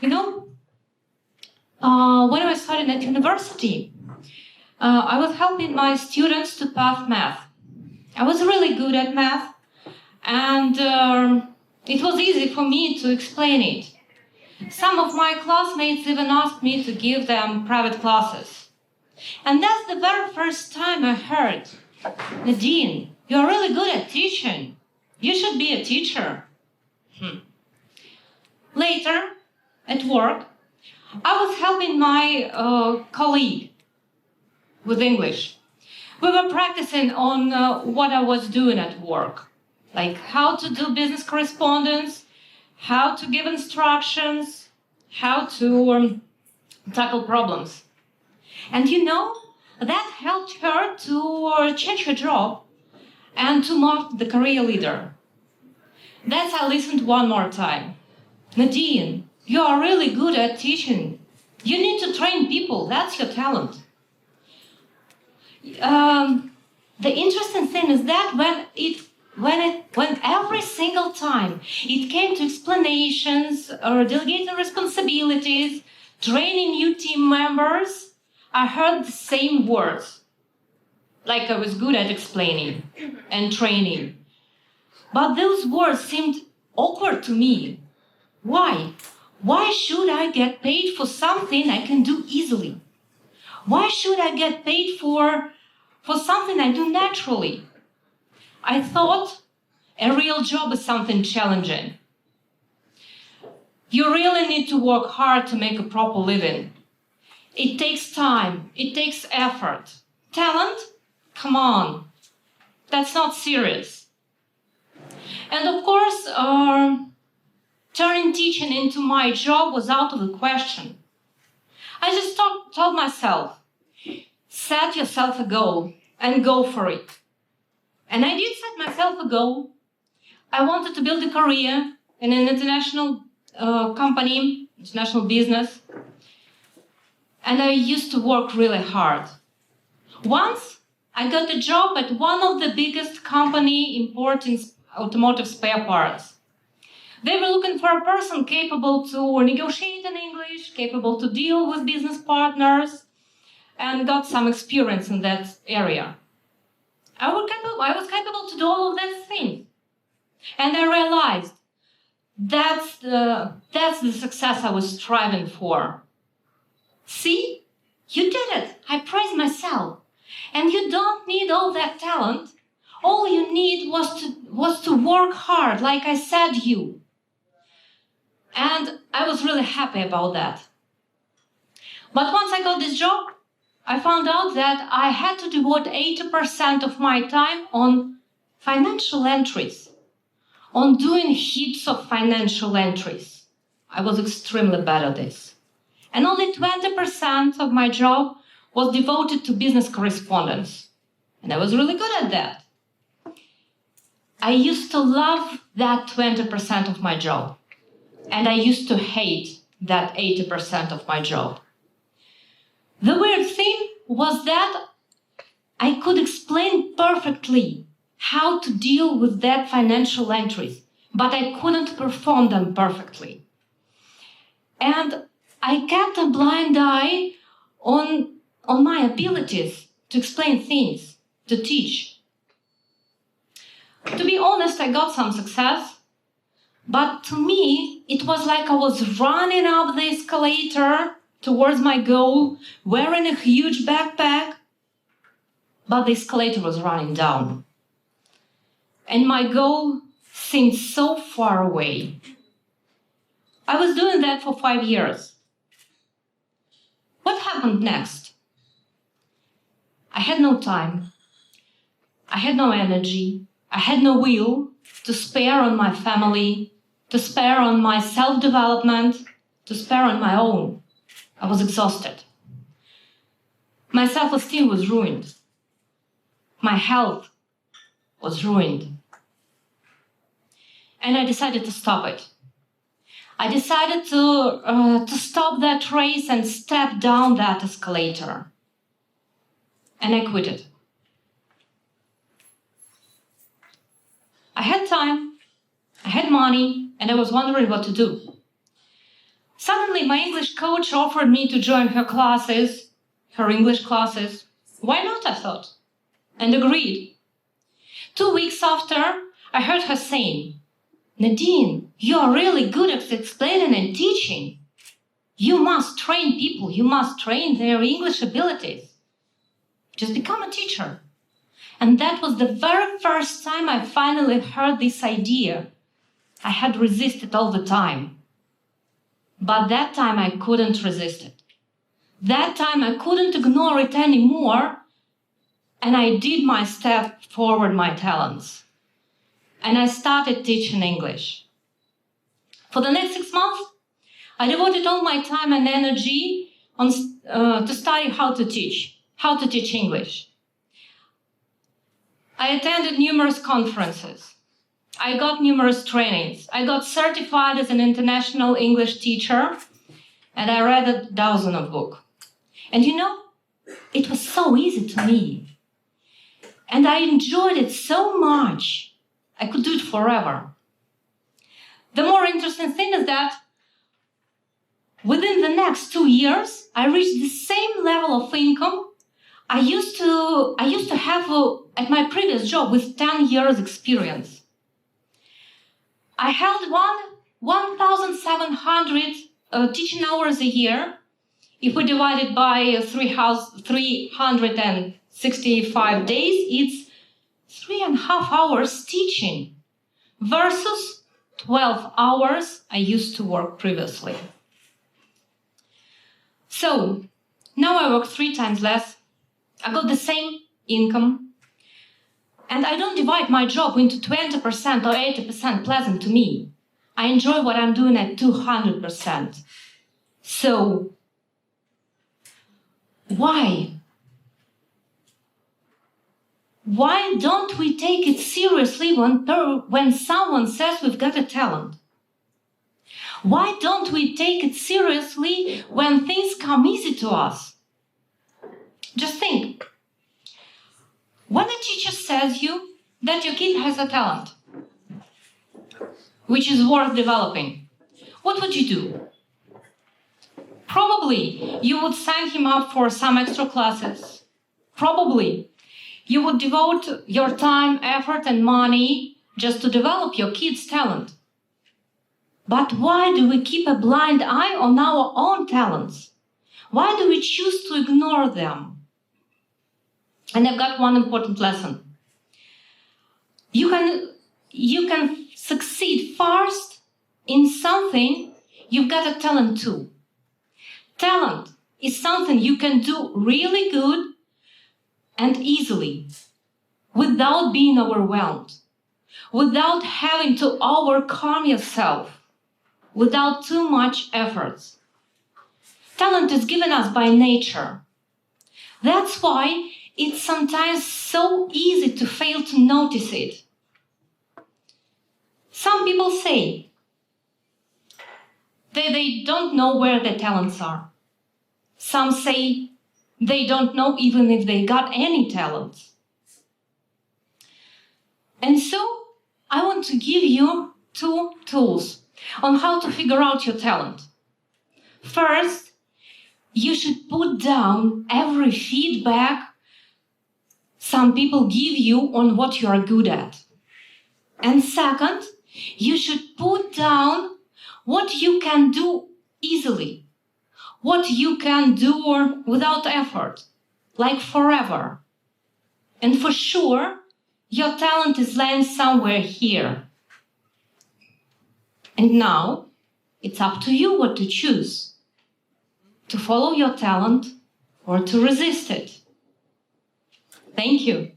You know, when I was studying at university, I was helping my students to pass math. I was really good at math, and it was easy for me to explain it. Some of my classmates even asked me to give them private classes. And that's the very first time I heard, Nadine, you're really good at teaching. You should be a teacher. Later, at work, I was helping my colleague with English. We were practicing on what I was doing at work, like how to do business correspondence, how to give instructions, how to tackle problems. And you know, that helped her to change her job and to mark the career leader. That's I listened one more time. Nadine, you are really good at teaching. You need to train people. That's your talent. The interesting thing is that when every single time it came to explanations or delegating responsibilities, training new team members, I heard the same words. Like I was good at explaining and training. But those words seemed awkward to me. Why? Why should I get paid for something I can do easily? Why should I get paid for something I do naturally? I thought a real job is something challenging. You really need to work hard to make a proper living. It takes time, it takes effort. Talent? Come on, that's not serious. And of course, turning teaching into my job was out of the question. I just told myself, set yourself a goal and go for it. And I did set myself a goal. I wanted to build a career in an international company, international business. And I used to work really hard. Once, I got a job at one of the biggest company importing automotive spare parts. They were looking for a person capable to negotiate in English, capable to deal with business partners, and got some experience in that area. I was capable to do all of that things. And I realized that's the success I was striving for. See? You did it. I praise myself. And you don't need all that talent. All you need was to work hard, like I said you. And I was really happy about that. But once I got this job, I found out that I had to devote 80% of my time on financial entries, on doing heaps of financial entries. I was extremely bad at this. And only 20% of my job was devoted to business correspondence. And I was really good at that. I used to love that 20% of my job. And I used to hate that 80% of my job. The weird thing was that I could explain perfectly how to deal with that financial entries, but I couldn't perform them perfectly. And I kept a blind eye on my abilities to explain things, to teach. To be honest, I got some success, but to me, it was like I was running up the escalator towards my goal, wearing a huge backpack, but the escalator was running down. And my goal seemed so far away. I was doing that for 5 years. What happened next? I had no time. I had no energy. I had no will to spare on my family, to spare on my self-development, to spare on my own. I was exhausted. My self-esteem was ruined. My health was ruined. And I decided to stop it. I decided to stop that race and step down that escalator. And I quit it. I had time. I had money, and I was wondering what to do. Suddenly, my English coach offered me to join her classes, her English classes. Why not, I thought, and agreed. 2 weeks after, I heard her saying, "Nadine, you are really good at explaining and teaching. You must train people, you must train their English abilities. Just become a teacher." And that was the very first time I finally heard this idea. I had resisted all the time. But that time I couldn't resist it. That time I couldn't ignore it anymore, and I did my step forward my talents. And I started teaching English. For the next 6 months, I devoted all my time and energy to study how to teach English. I attended numerous conferences. I got numerous trainings. I got certified as an international English teacher, and I read 1,000 books. And you know, it was so easy to me. And I enjoyed it so much. I could do it forever. The more interesting thing is that within the next 2 years, I reached the same level of income I used to have at my previous job with 10 years experience. I held 1,700 teaching hours a year. If we divide it by 365 days, it's 3.5 hours teaching versus 12 hours I used to work previously. So now I work 3 times less. I got the same income. And I don't divide my job into 20% or 80% pleasant to me. I enjoy what I'm doing at 200%. So why? Why don't we take it seriously when someone says we've got a talent? Why don't we take it seriously when things come easy to us? Just think. When a teacher says you that your kid has a talent, which is worth developing, what would you do? Probably you would sign him up for some extra classes. Probably you would devote your time, effort, and money just to develop your kid's talent. But why do we keep a blind eye on our own talents? Why do we choose to ignore them? And I've got one important lesson. You can succeed fast in something you've got a talent to. Talent is something you can do really good and easily, without being overwhelmed, without having to overcome yourself, without too much effort. Talent is given us by nature. That's why it's sometimes so easy to fail to notice it. Some people say they don't know where their talents are. Some say they don't know even if they got any talents. And so I want to give you 2 tools on how to figure out your talent. First, you should put down every feedback some people give you on what you are good at. And second, you should put down what you can do easily, what you can do without effort, like forever. And for sure, your talent is lying somewhere here. And now, it's up to you what to choose, to follow your talent or to resist it. Thank you.